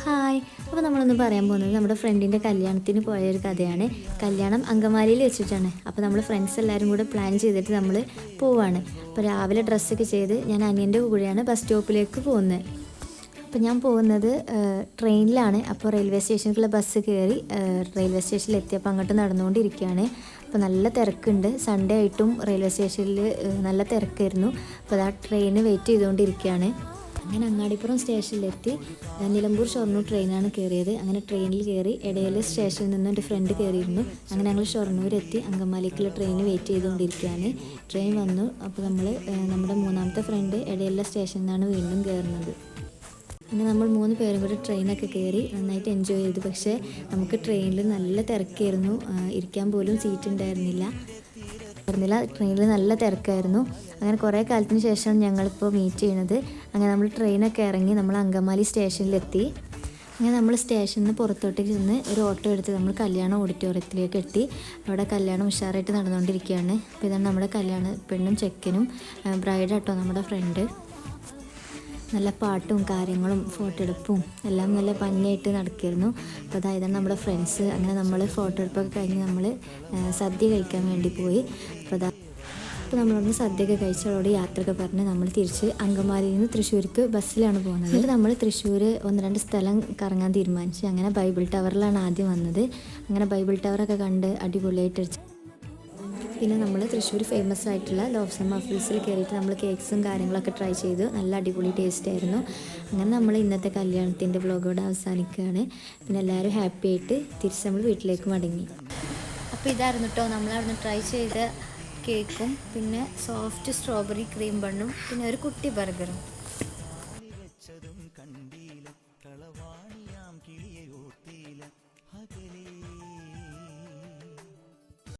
Hi. അപ്പോൾ നമ്മളൊന്ന് പറയാൻ പോകുന്നത് നമ്മുടെ ഫ്രണ്ടിൻ്റെ കല്യാണത്തിന് പോയൊരു കഥയാണ്. കല്യാണം അങ്കമാലിയിൽ വെച്ചിട്ടാണ്. അപ്പോൾ നമ്മൾ ഫ്രണ്ട്സ് എല്ലാവരും കൂടെ പ്ലാൻ ചെയ്തിട്ട് നമ്മൾ പോവാണ്. അപ്പോൾ രാവിലെ ഡ്രസ്സൊക്കെ ചെയ്ത് ഞാൻ അനിയൻ്റെ കൂടെയാണ് ബസ് സ്റ്റോപ്പിലേക്ക് പോകുന്നത്. അപ്പോൾ ഞാൻ പോകുന്നത് ട്രെയിനിലാണ്. അപ്പോൾ റെയിൽവേ സ്റ്റേഷനിലേക്കുള്ള ബസ് കയറി റെയിൽവേ സ്റ്റേഷനിൽ എത്തിയപ്പോൾ അങ്ങോട്ട് നടന്നുകൊണ്ടിരിക്കുകയാണ്. അപ്പോൾ നല്ല തിരക്കുണ്ട്. സൺഡേ ആയിട്ടും റെയിൽവേ സ്റ്റേഷനിൽ നല്ല തിരക്കായിരുന്നു. അപ്പോൾ ആ ട്രെയിന് വെയിറ്റ് ചെയ്തുകൊണ്ടിരിക്കുകയാണ്. അങ്ങനെ അങ്ങാടിപ്പുറം സ്റ്റേഷനിലെത്തി. നിലമ്പൂർ ഷൊർണൂർ ട്രെയിനാണ് കയറിയത്. അങ്ങനെ ട്രെയിനിൽ കയറി ഇടയിൽ സ്റ്റേഷനിൽ നിന്ന് എൻ്റെ ഫ്രണ്ട് കയറിയിരുന്നു. അങ്ങനെ ഞങ്ങൾ ഷൊർണൂരെത്തി അങ്കമാലിക്കുള്ള ട്രെയിന് വെയിറ്റ് ചെയ്തുകൊണ്ടിരിക്കുകയാണ്. ട്രെയിൻ വന്നു. അപ്പോൾ നമ്മുടെ മൂന്നാമത്തെ ഫ്രണ്ട് ഇടയിലുള്ള സ്റ്റേഷനിൽ നിന്നാണ് വീണ്ടും കയറുന്നത്. അങ്ങനെ നമ്മൾ 3 പേരും കൂടി ട്രെയിനൊക്കെ കയറി നന്നായിട്ട് എൻജോയ് ചെയ്തു. പക്ഷേ നമുക്ക് ട്രെയിനിൽ നല്ല തിരക്കായിരുന്നു. ഇരിക്കാൻ പോലും സീറ്റ് ഉണ്ടായിരുന്നില്ല. ട്രെയിനിൽ നല്ല തിരക്കായിരുന്നു. അങ്ങനെ കുറേ കാലത്തിന് ശേഷമാണ് ഞങ്ങളിപ്പോൾ മീറ്റ് ചെയ്യണത്. അങ്ങനെ നമ്മൾ ട്രെയിനൊക്കെ ഇറങ്ങി നമ്മൾ അങ്കമാലി സ്റ്റേഷനിലെത്തി. അങ്ങനെ നമ്മൾ സ്റ്റേഷനിൽ നിന്ന് പുറത്തോട്ടേക്ക് ചെന്ന് ഒരു ഓട്ടോ എടുത്ത് നമ്മൾ കല്യാണ ഓഡിറ്റോറിയത്തിലേക്ക് എത്തി. അവിടെ കല്യാണം ഉഷാറായിട്ട് നടന്നുകൊണ്ടിരിക്കുകയാണ്. അപ്പോൾ ഇതാണ് നമ്മുടെ പെണ്ണും ചെക്കനും ബ്രൈഡ് ആട്ടോ നമ്മുടെ ഫ്രണ്ട്. നല്ല പാട്ടും കാര്യങ്ങളും ഫോട്ടോ എടുപ്പും എല്ലാം നല്ല ഭംഗിയായിട്ട് നടക്കിയിരുന്നു. അപ്പോൾ അതായത് നമ്മുടെ ഫ്രണ്ട്സ്. അങ്ങനെ നമ്മൾ ഫോട്ടോ എടുപ്പൊക്കെ കഴിഞ്ഞ് നമ്മൾ സദ്യ കഴിക്കാൻ വേണ്ടി പോയി. അപ്പോൾ നമ്മളൊന്ന് സദ്യയൊക്കെ കഴിച്ചതോടെ യാത്രയൊക്കെ പറഞ്ഞ് നമ്മൾ തിരിച്ച് അങ്കമാലിയിൽ നിന്ന് തൃശ്ശൂർക്ക് ബസ്സിലാണ് പോകുന്നത്. എന്നിട്ട് നമ്മൾ തൃശ്ശൂർ 1-2 സ്ഥലം കറങ്ങാൻ തീരുമാനിച്ചു. അങ്ങനെ ബൈബിൾ ടവറിലാണ് ആദ്യം വന്നത്. അങ്ങനെ ബൈബിൾ ടവറൊക്കെ കണ്ട് അടിപൊളിയായിട്ട് പിന്നെ നമ്മൾ തൃശ്ശൂർ ഫേമസ് ആയിട്ടുള്ള ലോഫ്സം മഫിൾസിൽ കയറിയിട്ട് നമ്മൾ കേക്ക്സും കാര്യങ്ങളൊക്കെ ട്രൈ ചെയ്തു. നല്ല അടിപൊളി ടേസ്റ്റ് ആയിരുന്നു. അങ്ങനെ നമ്മൾ ഇന്നത്തെ കല്യാണത്തിൻ്റെ വ്ളോഗോടെ അവസാനിക്കുകയാണ്. പിന്നെ എല്ലാവരും ഹാപ്പി ആയിട്ട് തിരിച്ച് നമ്മൾ വീട്ടിലേക്ക് മടങ്ങി. അപ്പോൾ ഇതായിരുന്നു കേട്ടോ നമ്മളവിടുന്ന് ട്രൈ ചെയ്ത കേക്കും പിന്നെ സോഫ്റ്റ് സ്ട്രോബെറി ക്രീം ബണ്ണും പിന്നെ ഒരു കുട്ടി ബർഗറും.